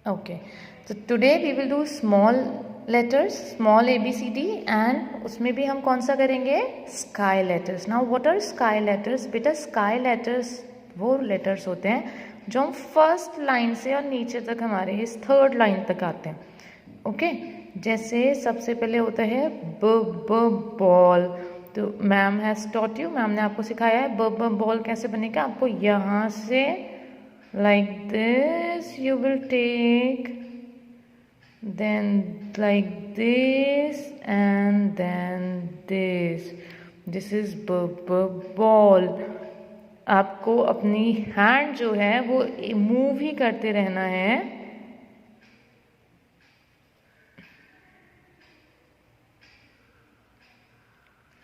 Okay, so today we will do small letters, small ABCD, and उसमें भी हम कौन सा करेंगे, sky letters. Now what are sky letters? बेटा sky letters वो letters होते हैं जो हम फर्स्ट लाइन से और नीचे तक हमारे इस थर्ड लाइन तक आते हैं. ओके जैसे सबसे पहले होता है ब ब बॉल. तो ma'am has taught you, ma'am ने आपको सिखाया है ब ब बॉल कैसे बनेगा. आपको यहाँ से like this you will take, then like this and then this is ball. आपको अपनी हैंड जो है वो मूव ही करते रहना है.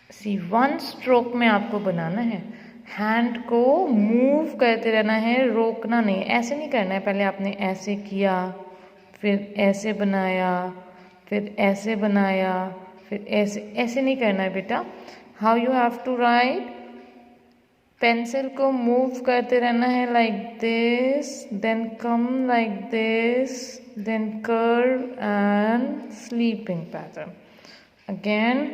सी वन स्ट्रोक में आपको बनाना है, हैंड को मूव करते रहना है, रोकना नहीं. ऐसे नहीं करना है, पहले आपने ऐसे किया, फिर ऐसे बनाया, फिर ऐसे बनाया, फिर ऐसे. ऐसे नहीं करना है बेटा. How you have to write, pencil को मूव करते रहना है like this, then come like this, then curve and sleeping pattern. Again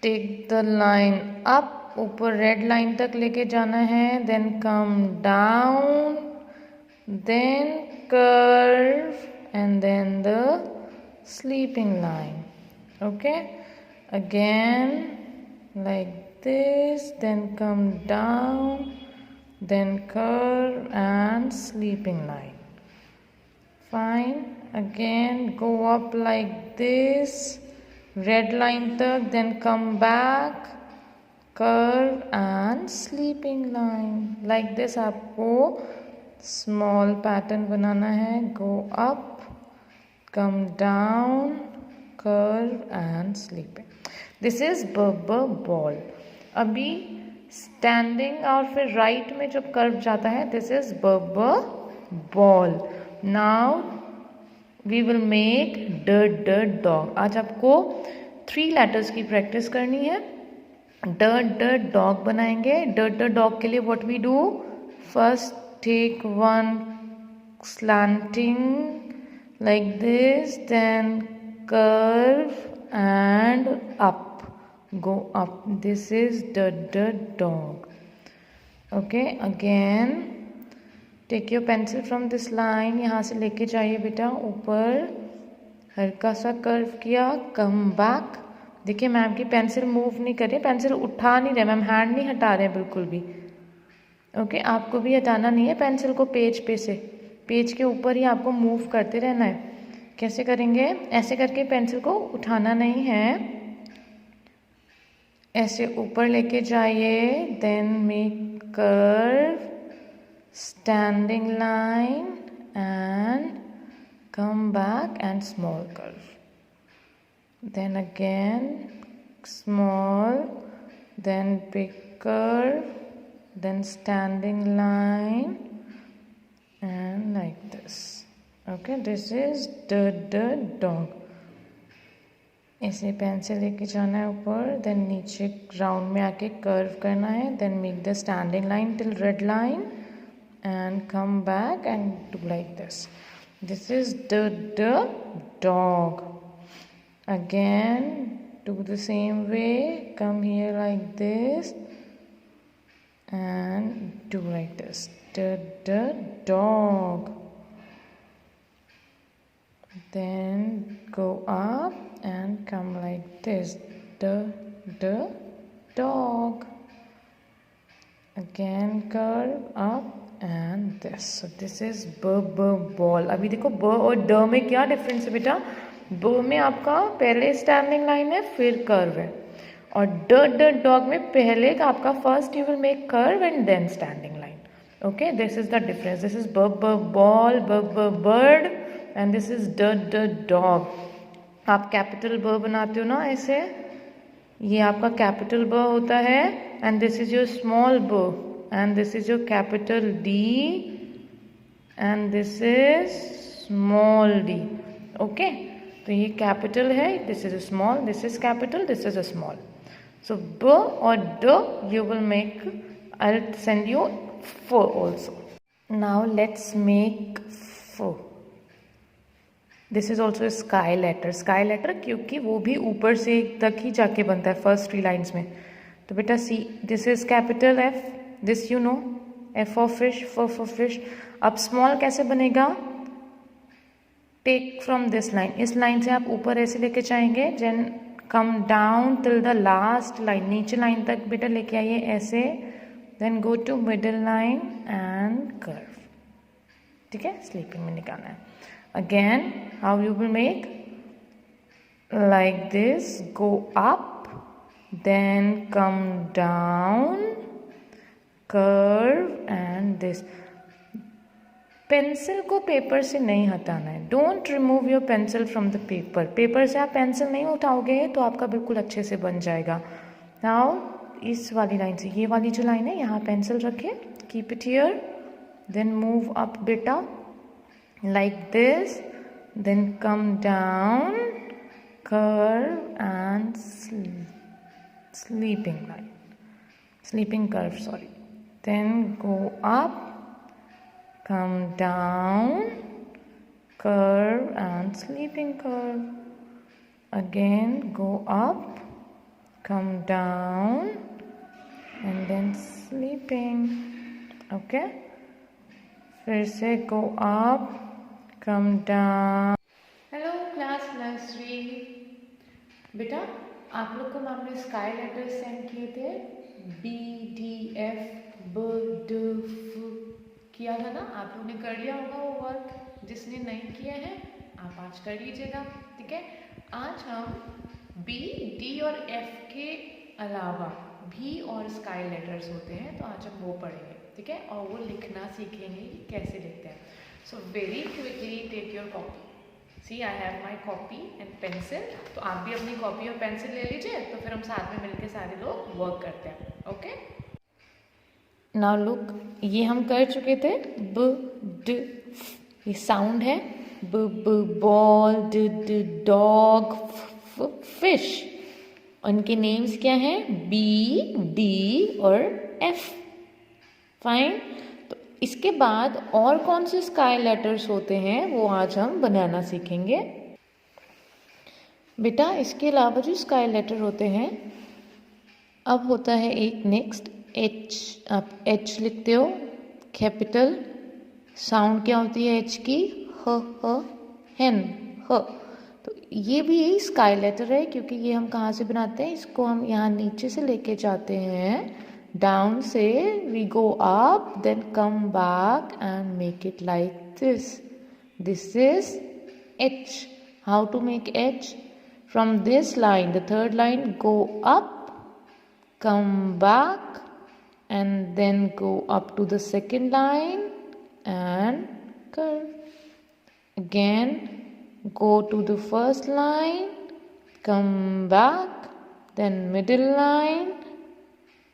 take the line up, ऊपर रेड लाइन तक लेके जाना है, then come down, then curve and then the sleeping line. Okay again like this, then come down, then curve and sleeping line. Fine. Again go up like this, red line tak, then come back, curve and sleeping line. Like this आपको small pattern बनाना है. Go up, come down, curve and sleeping. This is ball. अभी standing और फिर right में जो curve जाता है, this is ball. Now we will make the dog. आज आपको 3 लेटर्स की प्रैक्टिस करनी है. ड डॉग बनाएंगे. ड डॉग के लिए what we do, first take one slanting like this, then curve and up, go up. This is the dog. Okay again take your pencil from this line, यहाँ से लेके जाइए बेटा ऊपर, हल्का सा कर्व किया, कम बैक. देखिए मैम की पेंसिल मूव नहीं कर रही, पेंसिल उठा नहीं रहे मैम, हैंड नहीं हटा रहे बिल्कुल भी. ओके आपको भी हटाना नहीं है पेंसिल को पेज पे से, पेज के ऊपर ही आपको मूव करते रहना है. कैसे करेंगे, ऐसे करके पेंसिल को उठाना नहीं है, ऐसे ऊपर लेके जाइए, then make curve, standing line and come back and small curve, then again small, then big curve, then standing line and like this. Okay this is the dog. ऐसे पेंसिल लेके जाना है ऊपर, देन नीचे राउंड में आके curve करना है, then make the standing line till red line and come back and do like this. This is the dog. Again do the same way, come here like this and do like this. The dog. Then go up and come like this, the dog. Again curve up and this. So this is ball. अभी देखो ब और ड में क्या difference है बेटा. ब में आपका पहले स्टैंडिंग लाइन है, फिर कर्व है, और ड डॉग में पहले का आपका first you will make curve and then standing line. Okay this is the difference. This is ball, bird and this is the dog. आप कैपिटल ब बनाते हो ना ऐसे, ये आपका कैपिटल ब होता है, and this is your small ब, and this is your capital D, and this is small D. Okay तो ये कैपिटल है, this is a small, this is capital, this is a small. So ब और ड you will make, I will send you फ also. Now let's make फ. This is also sky letter क्योंकि वो भी ऊपर से तक ही जाके बनता है फर्स्ट 3 लाइन्स में। तो बेटा see, this is capital F, this you know, F for fish, for fish. अब स्मॉल कैसे बनेगा, टेक फ्रॉम दिस लाइन, इस लाइन से आप ऊपर ऐसे लेके जाएंगे, then come down till the last line, नीचे लाइन तक बेटा लेके आइए ऐसे, then go to middle line and curve. ठीक है, स्लीपिंग में निकालना है। Again how you will make, like this, go up, then come down, curve and this. Pencil को पेपर से नहीं हटाना है, don't remove your pencil from the paper. Paper से आप पेंसिल नहीं उठाओगे तो आपका बिल्कुल अच्छे से बन जाएगा। नाउ इस वाली लाइन से, ये वाली जो लाइन है यहाँ पेंसिल रखिए, keep it here, then move up बेटा like this, then come down, curve and sleeping line, sleeping curve sorry, then go up, come down, curve and sleeping curve. Again go up, come down and then sleeping. Okay, फिर से go up, come down. Hello class +3। बेटा आप लोग को ma'am ने sky letter send किए थे, B D F B D F किया था ना, आप लोगों ने कर लिया होगा वो वर्क। जिसने नहीं किया है आप आज कर लीजिएगा। ठीक है, आज हम बी डी और एफ के अलावा भी और स्काई लेटर्स होते हैं, तो आज हम वो पढ़ेंगे। ठीक है, और वो लिखना सीखेंगे कि कैसे लिखते हैं। So very quickly take your copy, see I have my copy and pencil, तो आप भी अपनी कॉपी और पेंसिल ले लीजिए, तो फिर हम साथ में मिलकर सारे लोग वर्क करते हैं। ओके, नाउ लुक, ये हम कर चुके थे, ब ड, ये साउंड है, ब ब बॉल, ड ड डॉग, फ फिश। उनके नेम्स क्या हैं, बी डी और एफ। फाइन, तो इसके बाद और कौन से स्काई लेटर्स होते हैं वो आज हम बनाना सीखेंगे। बेटा इसके अलावा जो स्काई लेटर होते हैं, अब होता है एक नेक्स्ट एच। आप एच लिखते हो कैपिटल, साउंड क्या होती है एच की, ह हेन, ह। तो ये भी स्काई लेटर है, क्योंकि ये हम कहाँ से बनाते हैं, इसको हम यहाँ नीचे से लेके जाते हैं, डाउन से we go up, then come back and make it like this. This is H. How to make H, from this line, the third line, go up, come back and then go up to the second line and curve. Again go to the first line, come back, then middle line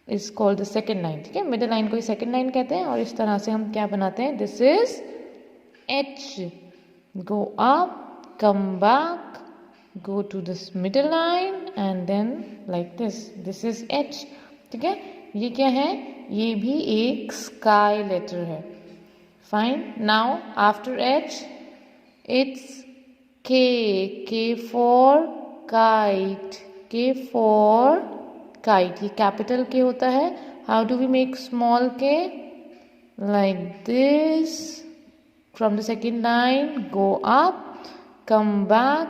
is called the second line. ठीक है, middle line को ही second line कहते हैं, और इस तरह से हम क्या बनाते हैं, this is H. Go up, come back, go to this middle line and then like this. This is H. ठीक है, ये क्या है, ये भी एक स्काई लेटर है। Fine, now after H it's K. K for kite. K for kite. ये कैपिटल K होता है। How do we make small k? Like this. From the second line, go up, come back,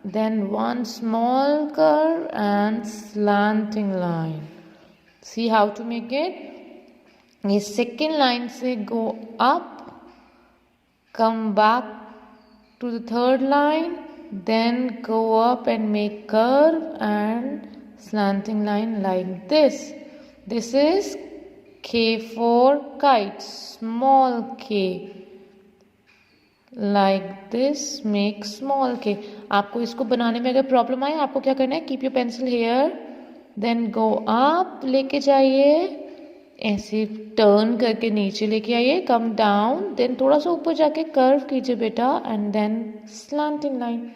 then one small curve and slanting line. See how to make it? ये second line से go up, come back to the third line, then go up and make curve and slanting line like this. This is K for kite, small k. Like this, make small k. आपको इसको बनाने में अगर problem आए, आपको क्या करना है, keep your pencil here, then go up लेके जाइए, ऐसे टर्न करके नीचे लेके आइए, कम डाउन, देन थोड़ा सा ऊपर जाके कर्व कीजिए बेटा, एंड देन स्लैंटिंग लाइन।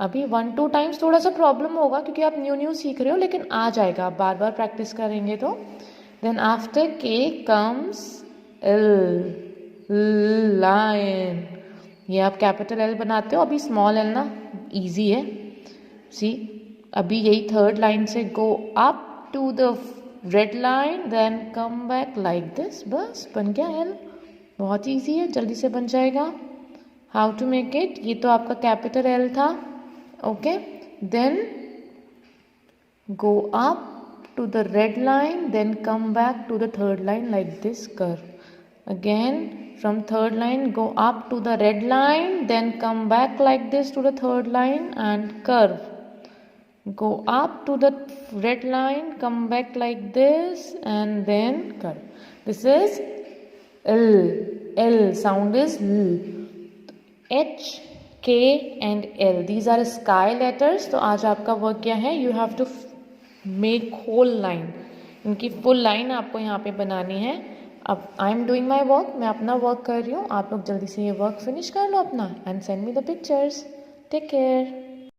अभी 1-2 टाइम्स थोड़ा सा प्रॉब्लम होगा क्योंकि आप न्यू सीख रहे हो, लेकिन आ जाएगा, आप बार बार प्रैक्टिस करेंगे तो। देन आफ्टर के कम्स एल, लायन। ये आप कैपिटल एल बनाते हो, अभी स्मॉल एल ना इजी है। सी अभी यही थर्ड लाइन से go up to the red line then come back like this, बस बन गया एल। बहुत ईजी है, जल्दी से बन जाएगा। हाउ टू मेक इट, ये तो आपका कैपिटल एल था। Okay, then go up to the red line, then come back to the third line like this curve. Again from third line go up to the red line, then come back like this to the third line and curve. Go up to the red line, come back like this and then curve. This is L. L sound is L. H, K and L. These are sky letters. तो आज आपका work क्या है, you have to make whole line, इनकी full line आपको यहाँ पे बनानी है। अब I am doing my work, मैं अपना वर्क कर रही हूँ, आप लोग जल्दी से ये वर्क फिनिश कर लो अपना and send me the pictures. Take care.